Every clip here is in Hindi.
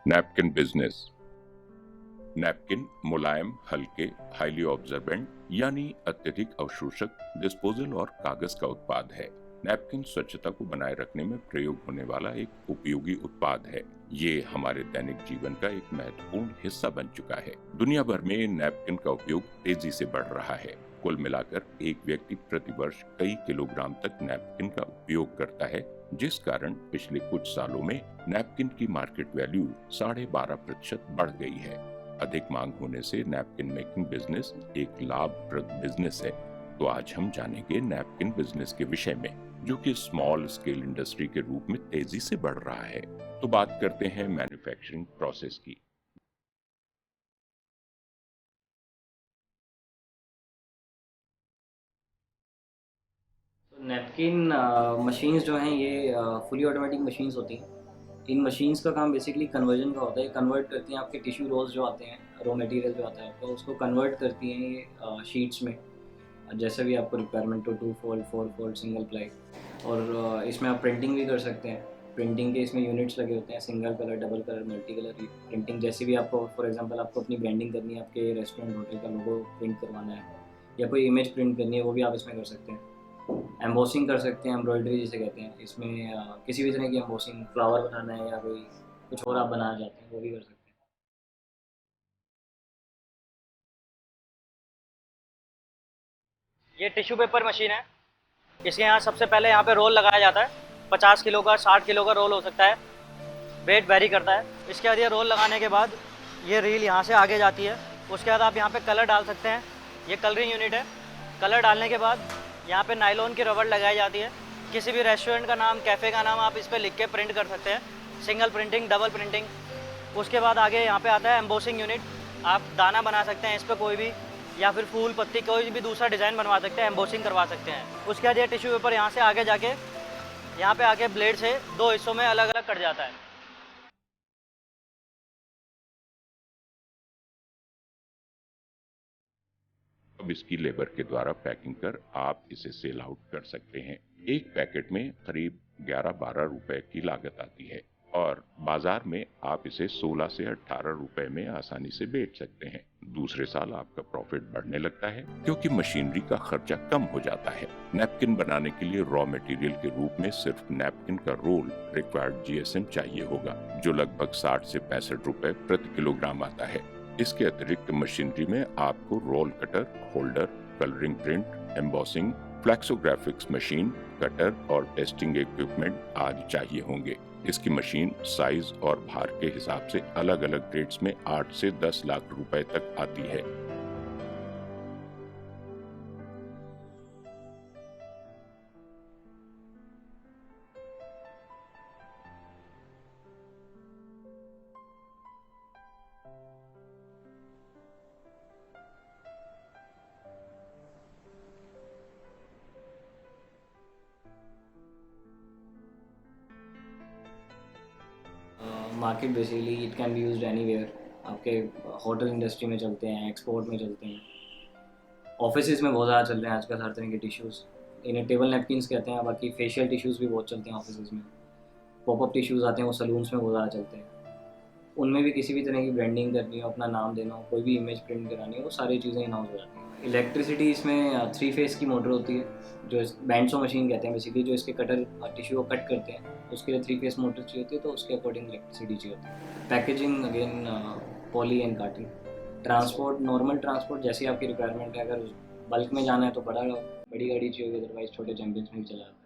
Napkin business. नैपकिन मुलायम, हल्के, हाईली ऑब्जर्वेंट यानी अत्यधिक अवशोषक डिस्पोजल और कागज का उत्पाद है। नैपकिन स्वच्छता को बनाए रखने में प्रयोग होने वाला एक उपयोगी उत्पाद है। ये हमारे दैनिक जीवन का एक महत्वपूर्ण हिस्सा बन चुका है। दुनिया भर में नैपकिन का उपयोग तेजी से बढ़ रहा है। कुल मिलाकर एक व्यक्ति प्रति वर्ष कई किलोग्राम तक नैपकिन का उपयोग करता है, जिस कारण पिछले कुछ सालों में नैपकिन की मार्केट वैल्यू 12.5% बढ़ गई है। अधिक मांग होने से नैपकिन मेकिंग बिजनेस एक लाभप्रद बिजनेस है। तो आज हम जानेंगे नैपकिन बिजनेस के विषय में, जो कि स्मॉल स्केल इंडस्ट्री के रूप में तेजी से बढ़ रहा है। तो बात करते हैं मैन्युफैक्चरिंग प्रोसेस की। तो नैपकिन मशीन्स जो हैं ये फुली ऑटोमेटिक मशीन्स होती हैं। इन मशीन्स का काम बेसिकली कन्वर्जन का होता है। कन्वर्ट करती हैं आपके टिश्यू रोल्स जो आते हैं, रॉ मटेरियल जो आता है आपका, उसको कन्वर्ट करती हैं ये शीट्स में, जैसे भी आपको रिक्वायरमेंट हो, 2 फोल्ड, 4 फोल्ड, सिंगल प्लाई। और इसमें आप प्रिंटिंग भी कर सकते हैं। प्रिंटिंग के इसमें यूनिट्स लगे होते हैं, single colour, double colour, multi colour printing. जैसे भी आपको फॉर एग्जांपल आपको अपनी ब्रांडिंग करनी है, आपके रेस्टोरेंट होटल का लोगो प्रिंट करवाना है या कोई इमेज प्रिंट करनी है, वो भी आप इसमें कर सकते हैं। एम्बोसिंग कर सकते हैं, एम्ब्रॉयडरी जिसे कहते हैं। इसमें किसी भी तरह की एम्बोसिंग, फ्लावर बनाना है या कोई कुछ और आप बनाना चाहते हैं, वो भी कर सकते हैं। ये टिश्यू पेपर मशीन है। इसके यहाँ सबसे पहले यहाँ पे रोल लगाया जाता है। 50 किलो का, 60 किलो का रोल हो सकता है, वेट वेरी करता है। इसके बाद ये रोल लगाने के बाद ये रील यहाँ से आगे जाती है। उसके बाद आप यहाँ पे कलर डाल सकते हैं। ये कलरिंग यूनिट है। कलर डालने के बाद यहाँ पे नायलॉन की रबड़ लगाई जाती है। किसी भी रेस्टोरेंट का नाम, कैफ़े का नाम आप इस पर लिख के प्रिंट कर सकते हैं। Single printing, double printing. उसके बाद आगे यहाँ पे आता है एम्बोसिंग यूनिट। आप दाना बना सकते हैं इस पर, कोई भी, या फिर फूल पत्ती, कोई भी दूसरा डिज़ाइन बनवा सकते हैं, एम्बोसिंग करवा सकते हैं। उसके बाद ये टिश्यू पेपर यहाँ से आगे जाके यहाँ पे आके ब्लेड से दो हिस्सों में अलग अलग कट जाता है। अब इसकी लेबर के द्वारा पैकिंग कर आप इसे सेल आउट कर सकते हैं। एक पैकेट में करीब 11-12 रुपए की लागत आती है और बाजार में आप इसे 16 से 18 रुपए में आसानी से बेच सकते हैं। दूसरे साल आपका प्रॉफिट बढ़ने लगता है, क्योंकि मशीनरी का खर्चा कम हो जाता है। नैपकिन बनाने के लिए रॉ मटेरियल के रूप में सिर्फ नैपकिन का रोल रिक्वायर्ड जीएसएम चाहिए होगा, जो लगभग 60 से 65 रुपए प्रति किलोग्राम आता है। इसके अतिरिक्त मशीनरी में आपको roll cutter, holder, colouring print, embossing, flexographics machine, cutter और टेस्टिंग इक्विपमेंट आदि चाहिए होंगे। इसकी मशीन साइज और भार के हिसाब से अलग अलग रेट्स में 8 से 10 लाख रुपए तक आती है। Market basically it can be used anywhere. आपके होटल इंडस्ट्री में चलते हैं, एक्सपोर्ट में चलते हैं, ऑफिस में बहुत ज़्यादा चल रहे हैं आजकल हर तरह के टिश्यूज़। इन्हें टेबल नैपकिन्स कहते हैं। बाकी फेशियल टिश्यूज़ भी बहुत चलते हैं ऑफिस में। पॉपअप टिश्यूज़ आते हैं, वो सलून्स में बहुत ज़्यादा चलते हैं। उनमें भी किसी भी तरह की ब्रांडिंग करनी हो, अपना नाम देना हो, कोई भी इमेज प्रिंट करानी हो, वो सारी चीज़ें इन हाउस हो जाती हैं। इलेक्ट्रिसिटी इसमें 3 फेस की मोटर होती है, जो बैंड्सो मशीन कहते हैं बेसिकली। जो इसके कटर टिश्यू को कट करते हैं, उसके लिए 3 फेस मोटर चाहिए होती है, तो उसके अकॉर्डिंग इलेक्ट्रिसिटी चाहिए होती है। Packaging again poly and carton. Transport, normal transport जैसी आपकी रिक्वायरमेंट है। अगर बल्क में जाना है तो बड़ी गाड़ी चाहिए होगी, अदरवाइज छोटे चैम्पियंस में भी चला जाता है।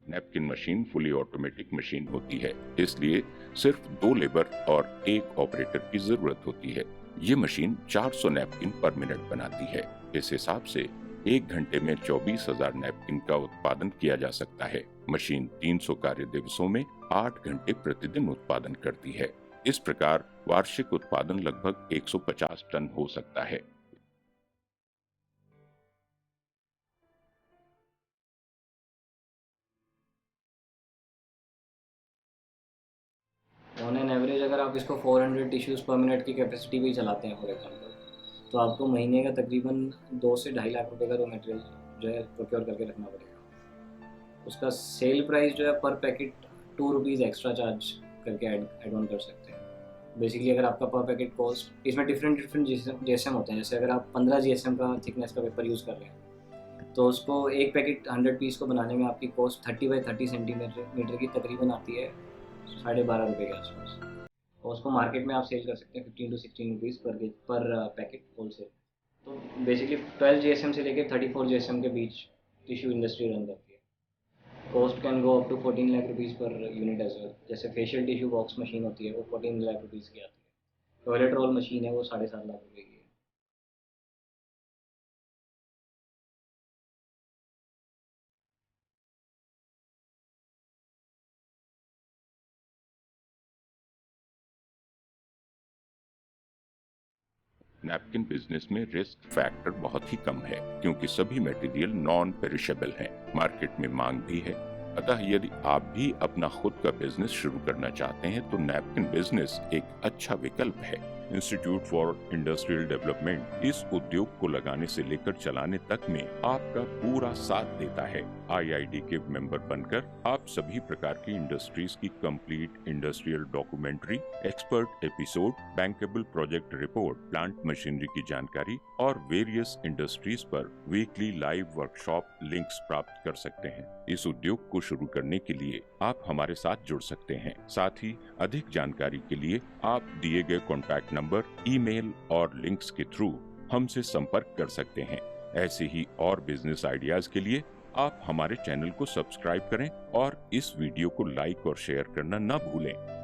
Napkin machine fully automatic machine होती है, इसलिए सिर्फ 2 लेबर और 1 ऑपरेटर की जरूरत होती है। ये मशीन 400 नैपकिन पर मिनट बनाती है। इस हिसाब से 1 घंटे में 24,000 नैपकिन का उत्पादन किया जा सकता है। मशीन 300 कार्य दिवसों में 8 घंटे प्रतिदिन उत्पादन करती है। इस प्रकार वार्षिक उत्पादन लगभग 150 टन हो सकता है। ऑन एन एवरेज अगर आप इसको 400 टिश्यूज़ पर मिनट की कैपेसिटी भी चलाते हैं फॉर एग्जांपल, तो आपको महीने का तकरीबन 2 से 2.5 लाख रुपए का रॉ मटेरियल जो है प्रोक्योर करके रखना पड़ेगा। उसका सेल प्राइस जो है पर पैकेट 2 रुपीज़ एक्स्ट्रा चार्ज करके ऐड ऑन कर सकते हैं। बेसिकली अगर आपका पर पैकेट कॉस्ट, इसमें डिफरेंट जीएसएम होते हैं। जैसे अगर आप 15 जीएसएम का थिकनेस का पेपर यूज़ कर रहे हैं तो उसको एक पैकेट 100 पीस को बनाने में आपकी कॉस्ट 30 बाई 30 सेंटीमीटर की तकरीबन आती है 12.5 रुपये के आसपास। और उसको मार्केट में आप सेल कर सकते हैं 15 to 16 रुपीज़ पर पैकेट होलसेल। तो बेसिकली 12 जीएसएम से लेकर 34 जीएसएम के बीच टिश्यू इंडस्ट्री रन करती है। Cost can go up to 14 lakh rupees per unit as well. जैसे फेशियल टिश्यू बॉक्स मशीन होती है वो 14 लाख रुपीज़ की आती है। टॉयलेट रोल मशीन है वो 7.5 लाख रुपये की है। नैपकिन बिजनेस में रिस्क फैक्टर बहुत ही कम है क्योंकि सभी मटेरियल नॉन पेरिशेबल हैं। मार्केट में मांग भी है। अतः यदि आप भी अपना खुद का बिजनेस शुरू करना चाहते हैं तो नैपकिन बिजनेस एक अच्छा विकल्प है। इंस्टीट्यूट फॉर इंडस्ट्रियल डेवलपमेंट इस उद्योग को लगाने से लेकर चलाने तक में आपका पूरा साथ देता है। आईआईडी के मेंबर बनकर आप सभी प्रकार की इंडस्ट्रीज की complete industrial documentary, expert episode, bankable project report, plant machinery की जानकारी और वेरियस इंडस्ट्रीज पर वीकली लाइव वर्कशॉप लिंक्स प्राप्त कर सकते हैं। इस उद्योग को शुरू करने के लिए आप हमारे साथ जुड़ सकते हैं। साथ ही अधिक जानकारी के लिए आप दिए गए कॉन्टैक्ट नंबर, ईमेल और लिंक्स के थ्रू हमसे संपर्क कर सकते हैं। ऐसे ही और बिजनेस आइडियाज के लिए आप हमारे चैनल को सब्सक्राइब करें और इस वीडियो को लाइक और शेयर करना न भूलें।